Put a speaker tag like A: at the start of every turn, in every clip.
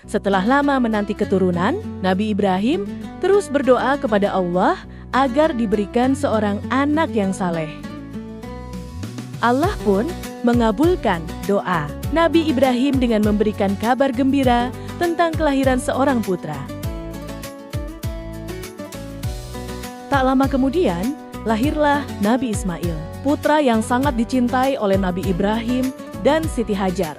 A: Setelah lama menanti keturunan, Nabi Ibrahim terus berdoa kepada Allah agar diberikan seorang anak yang saleh. Allah pun mengabulkan doa Nabi Ibrahim dengan memberikan kabar gembira tentang kelahiran seorang putra. Tak lama kemudian, lahirlah Nabi Ismail, putra yang sangat dicintai oleh Nabi Ibrahim dan Siti Hajar.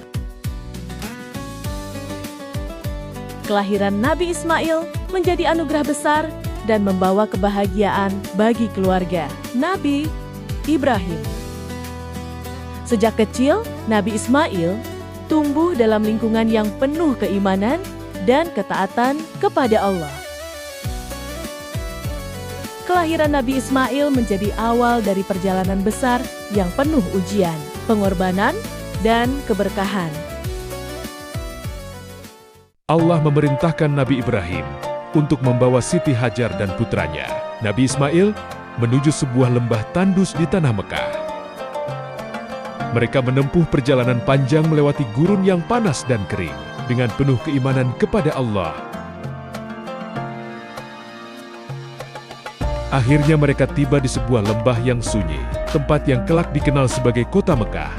A: Kelahiran Nabi Ismail menjadi anugerah besar dan membawa kebahagiaan bagi keluarga Nabi Ibrahim. Sejak kecil, Nabi Ismail tumbuh dalam lingkungan yang penuh keimanan dan ketaatan kepada Allah. Kelahiran Nabi Ismail menjadi awal dari perjalanan besar yang penuh ujian, pengorbanan, dan keberkahan.
B: Allah memerintahkan Nabi Ibrahim untuk membawa Siti Hajar dan putranya, Nabi Ismail, menuju sebuah lembah tandus di tanah Mekah. Mereka menempuh perjalanan panjang melewati gurun yang panas dan kering, dengan penuh keimanan kepada Allah. Akhirnya mereka tiba di sebuah lembah yang sunyi, tempat yang kelak dikenal sebagai kota Mekah.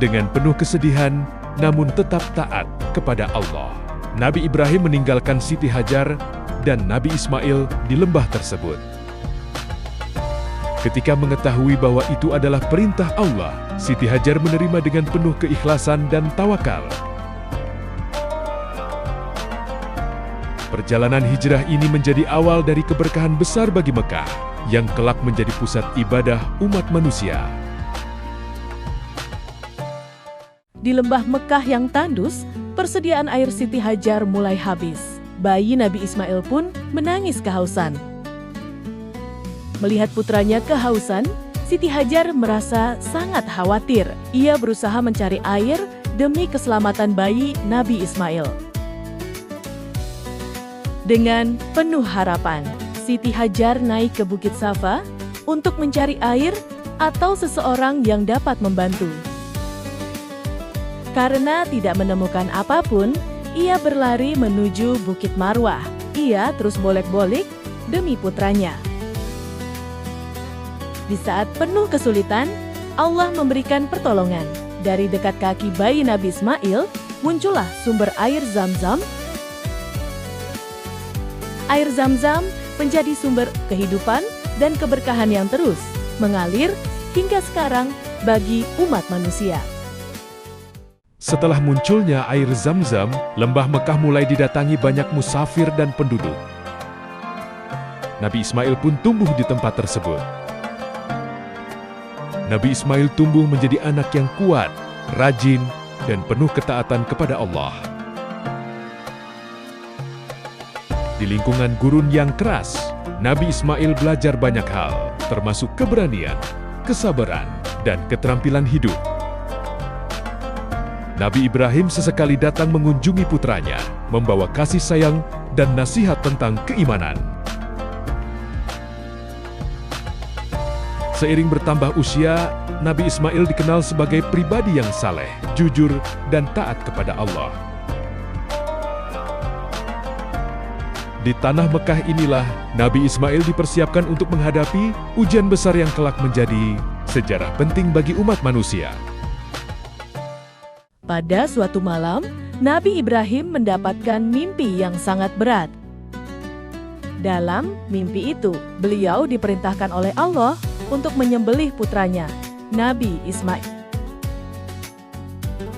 B: Dengan penuh kesedihan, namun tetap taat kepada Allah, Nabi Ibrahim meninggalkan Siti Hajar dan Nabi Ismail di lembah tersebut. Ketika mengetahui bahwa itu adalah perintah Allah, Siti Hajar menerima dengan penuh keikhlasan dan tawakal. Perjalanan hijrah ini menjadi awal dari keberkahan besar bagi Mekah, yang kelak menjadi pusat ibadah umat manusia.
A: Di lembah Mekah yang tandus, persediaan air Siti Hajar mulai habis. Bayi Nabi Ismail pun menangis kehausan. Melihat putranya kehausan, Siti Hajar merasa sangat khawatir. Ia berusaha mencari air demi keselamatan bayi Nabi Ismail. Dengan penuh harapan, Siti Hajar naik ke Bukit Safa untuk mencari air atau seseorang yang dapat membantu. Karena tidak menemukan apapun, ia berlari menuju Bukit Marwah. Ia terus bolak-balik demi putranya. Di saat penuh kesulitan, Allah memberikan pertolongan. Dari dekat kaki bayi Nabi Ismail, muncullah sumber air Zam-Zam. Air Zam-Zam menjadi sumber kehidupan dan keberkahan yang terus mengalir hingga sekarang bagi umat manusia.
B: Setelah munculnya air Zam-Zam, lembah Mekah mulai didatangi banyak musafir dan penduduk. Nabi Ismail pun tumbuh di tempat tersebut. Nabi Ismail tumbuh menjadi anak yang kuat, rajin, dan penuh ketaatan kepada Allah. Di lingkungan gurun yang keras, Nabi Ismail belajar banyak hal, termasuk keberanian, kesabaran, dan keterampilan hidup. Nabi Ibrahim sesekali datang mengunjungi putranya, membawa kasih sayang dan nasihat tentang keimanan. Seiring bertambah usia, Nabi Ismail dikenal sebagai pribadi yang saleh, jujur, dan taat kepada Allah. Di tanah Mekah inilah, Nabi Ismail dipersiapkan untuk menghadapi ujian besar yang kelak menjadi sejarah penting bagi umat manusia.
A: Pada suatu malam, Nabi Ibrahim mendapatkan mimpi yang sangat berat. Dalam mimpi itu, beliau diperintahkan oleh Allah untuk menyembelih putranya, Nabi Ismail.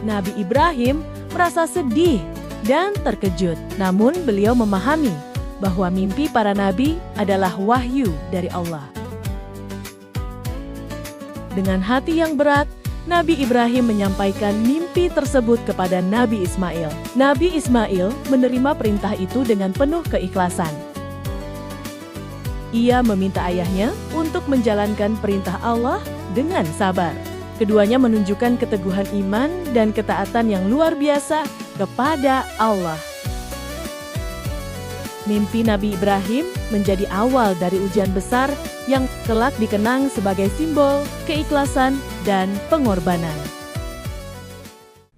A: Nabi Ibrahim merasa sedih dan terkejut, namun beliau memahami bahwa mimpi para nabi adalah wahyu dari Allah. Dengan hati yang berat, Nabi Ibrahim menyampaikan mimpi tersebut kepada Nabi Ismail. Nabi Ismail menerima perintah itu dengan penuh keikhlasan. Ia meminta ayahnya untuk menjalankan perintah Allah dengan sabar. Keduanya menunjukkan keteguhan iman dan ketaatan yang luar biasa kepada Allah. Mimpi Nabi Ibrahim menjadi awal dari ujian besar yang kelak dikenang sebagai simbol keikhlasan dan pengorbanan.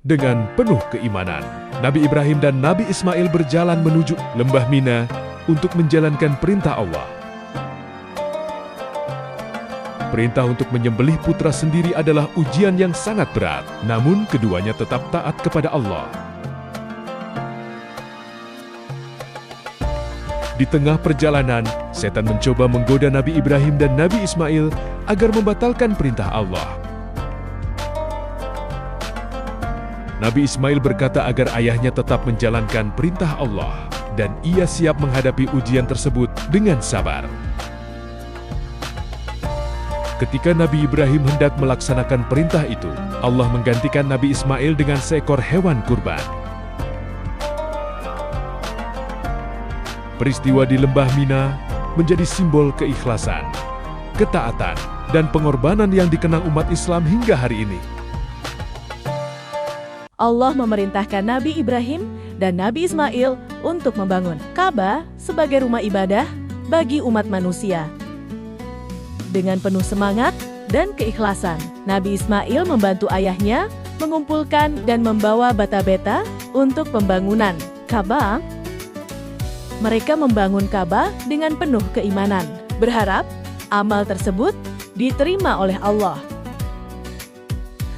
B: dengan penuh keimanan. Nabi Ibrahim dan Nabi Ismail berjalan menuju lembah Mina untuk menjalankan perintah Allah. Perintah untuk menyembelih putra sendiri adalah ujian yang sangat berat, namun keduanya tetap taat kepada Allah. Di tengah perjalanan, setan mencoba menggoda Nabi Ibrahim dan Nabi Ismail agar membatalkan perintah Allah. Nabi Ismail berkata agar ayahnya tetap menjalankan perintah Allah, dan ia siap menghadapi ujian tersebut dengan sabar. Ketika Nabi Ibrahim hendak melaksanakan perintah itu, Allah menggantikan Nabi Ismail dengan seekor hewan kurban. Peristiwa di lembah Mina menjadi simbol keikhlasan, ketaatan, dan pengorbanan yang dikenang umat Islam hingga hari ini.
A: Allah memerintahkan Nabi Ibrahim dan Nabi Ismail untuk membangun Ka'bah sebagai rumah ibadah bagi umat manusia. Dengan penuh semangat dan keikhlasan, Nabi Ismail membantu ayahnya mengumpulkan dan membawa bata-bata untuk pembangunan Ka'bah. Mereka membangun Ka'bah dengan penuh keimanan, berharap amal tersebut diterima oleh Allah.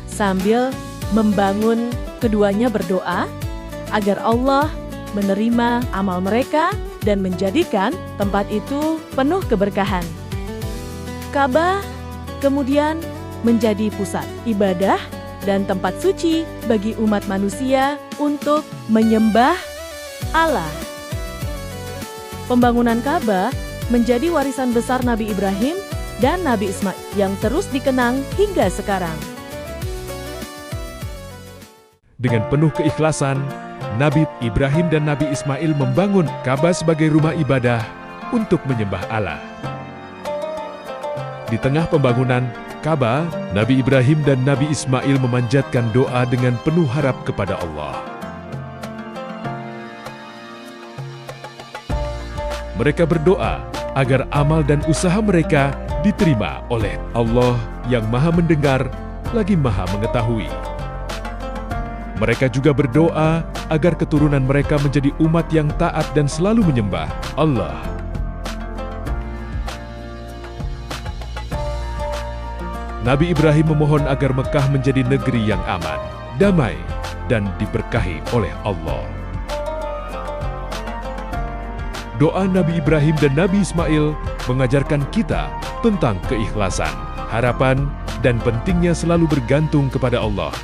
A: Sambil membangun, keduanya berdoa agar Allah menerima amal mereka dan menjadikan tempat itu penuh keberkahan. Ka'bah kemudian menjadi pusat ibadah dan tempat suci bagi umat manusia untuk menyembah Allah. Pembangunan Ka'bah menjadi warisan besar Nabi Ibrahim dan Nabi Ismail yang terus dikenang hingga sekarang.
B: Dengan penuh keikhlasan, Nabi Ibrahim dan Nabi Ismail membangun Ka'bah sebagai rumah ibadah untuk menyembah Allah. Di tengah pembangunan Ka'bah, Nabi Ibrahim dan Nabi Ismail memanjatkan doa dengan penuh harap kepada Allah. Mereka berdoa agar amal dan usaha mereka diterima oleh Allah yang Maha Mendengar lagi Maha Mengetahui. Mereka juga berdoa agar keturunan mereka menjadi umat yang taat dan selalu menyembah Allah. Nabi Ibrahim memohon agar Mekah menjadi negeri yang aman, damai, dan diberkahi oleh Allah. Doa Nabi Ibrahim dan Nabi Ismail mengajarkan kita tentang keikhlasan, harapan, dan pentingnya selalu bergantung kepada Allah.